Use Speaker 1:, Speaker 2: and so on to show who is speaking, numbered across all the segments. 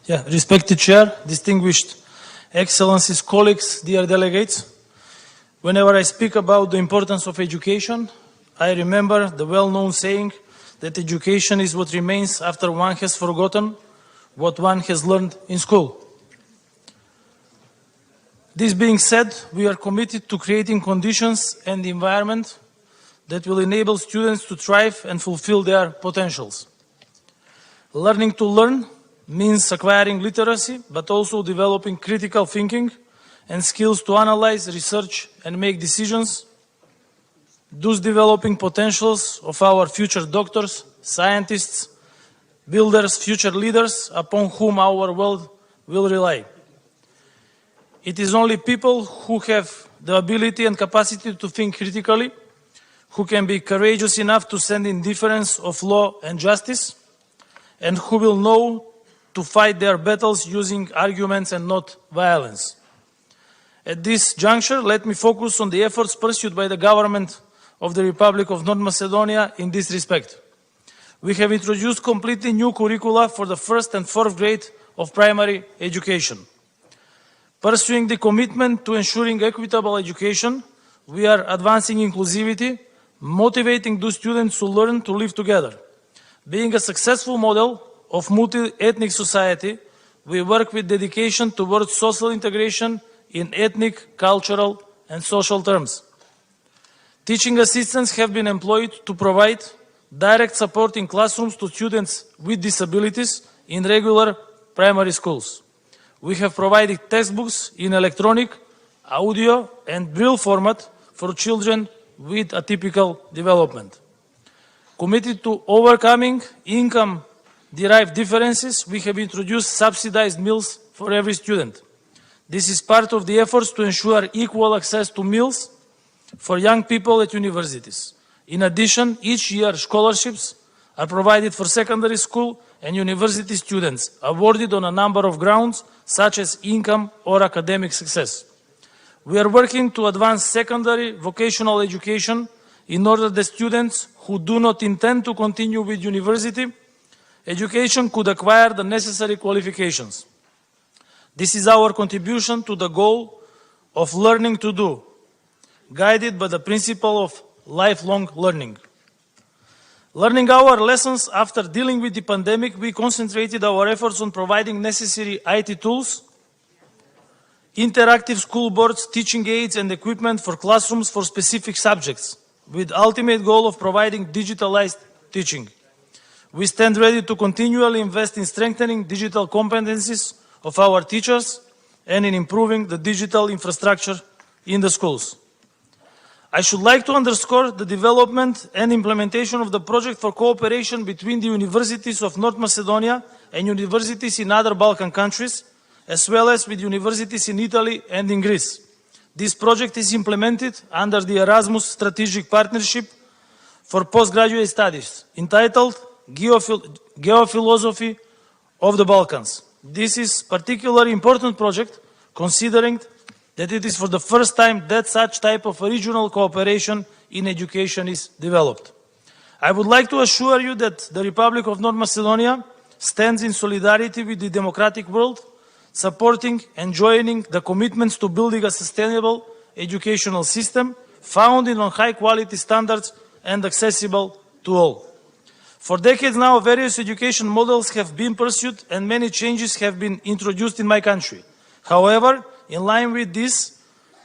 Speaker 1: Respected Chair, distinguished Excellencies, colleagues, dear delegates, whenever I speak about the importance of education, I remember the well-known saying that education is what remains after one has forgotten what one has learned in school. This being said, we are committed to creating conditions and environment that will enable students to thrive and fulfill their potentials. Learning to learn means acquiring literacy, but also developing critical thinking and skills to analyze, research, and make decisions, thus developing potentials of our future doctors, scientists, builders, future leaders upon whom our world will rely. It is only people who have the ability and capacity to think critically, who can be courageous enough to stand in defense of law and justice, and who will know to fight their battles using arguments and not violence. At this juncture, let me focus on the efforts pursued by the government of the Republic of North Macedonia in this respect. We have introduced completely new curricula for the first and fourth grade of primary education. Pursuing the commitment to ensuring equitable education, we are advancing inclusivity, motivating those students to learn to live together. Being a successful model of multi-ethnic society, we work with dedication towards social integration in ethnic, cultural, and social terms. Teaching assistants have been employed to provide direct support in classrooms to students with disabilities in regular primary schools. We have provided textbooks in electronic, audio, and braille format for children with atypical development. Committed to overcoming income-derived differences, we have introduced subsidized meals for every student. This is part of the efforts to ensure equal access to meals for young people at universities. In addition, each year scholarships are provided for secondary school and university students, awarded on a number of grounds such as income or academic success. We are working to advance secondary vocational education in order that students who do not intend to continue with university education could acquire the necessary qualifications. This is our contribution to the goal of learning to do, guided by the principle of lifelong learning. Learning our lessons after dealing with the pandemic, we concentrated our efforts on providing necessary IT tools, interactive school boards, teaching aids, and equipment for classrooms for specific subjects, with the ultimate goal of providing digitalized teaching. We stand ready to continually invest in strengthening digital competencies of our teachers and in improving the digital infrastructure in the schools. I should like to underscore the development and implementation of the project for cooperation between the universities of North Macedonia and universities in other Balkan countries, as well as with universities in Italy and in Greece. This project is implemented under the Erasmus Strategic Partnership for Postgraduate Studies, entitled Geophilosophy of the Balkans. This is a particularly important project, considering that it is for the first time that such type of regional cooperation in education is developed. I would like to assure you that the Republic of North Macedonia stands in solidarity with the democratic world, supporting and joining the commitments to building a sustainable educational system founded on high-quality standards and accessible to all. For decades now, various education models have been pursued and many changes have been introduced in my country. However, in line with these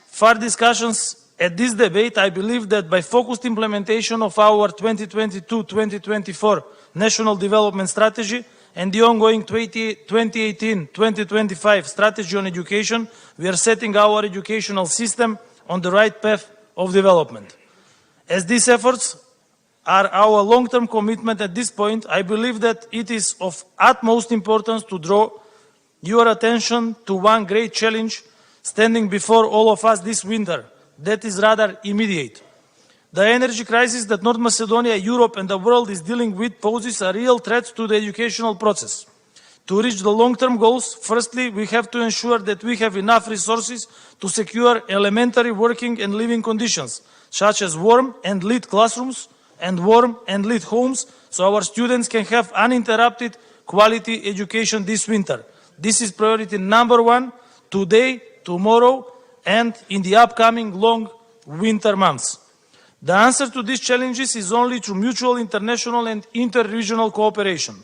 Speaker 1: further discussions at this debate, I believe that by focused implementation of our 2022-2024 National Development Strategy and the ongoing 2018-2025 Strategy on Education, we are setting our educational system on the right path of development. As these efforts are our long-term commitment at this point, I believe that it is of utmost importance to draw your attention to one great challenge standing before all of us this winter, that is rather immediate. The energy crisis that North Macedonia, Europe, and the world is dealing with poses a real threat to the educational process. To reach the long-term goals, firstly, we have to ensure that we have enough resources to secure elementary working and living conditions, such as warm and lit classrooms and warm and lit homes, so our students can have uninterrupted quality education this winter. This is priority number one today, tomorrow, and in the upcoming long winter months. The answer to these challenges is only through mutual international and inter-regional cooperation,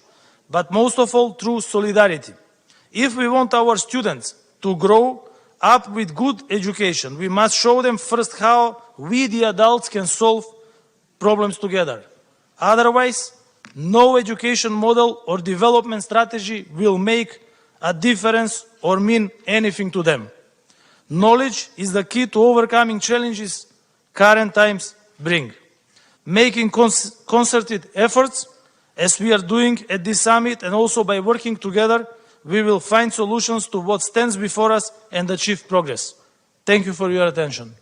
Speaker 1: but most of all through solidarity. If we want our students to grow up with good education, we must show them first how we, the adults, can solve problems together. Otherwise, no education model or development strategy will make a difference or mean anything to them. Knowledge is the key to overcoming challenges current times bring. Making concerted efforts, as we are doing at this summit, and also by working together, we will find solutions to what stands before us and achieve progress. Thank you for your attention.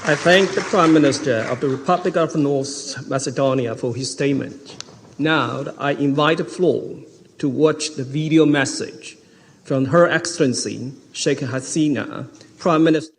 Speaker 2: I thank the Prime Minister of the Republic of North Macedonia for his statement. Now, I invite the floor to watch the video message from Her Excellency Sheikh Hasina, Prime Minister.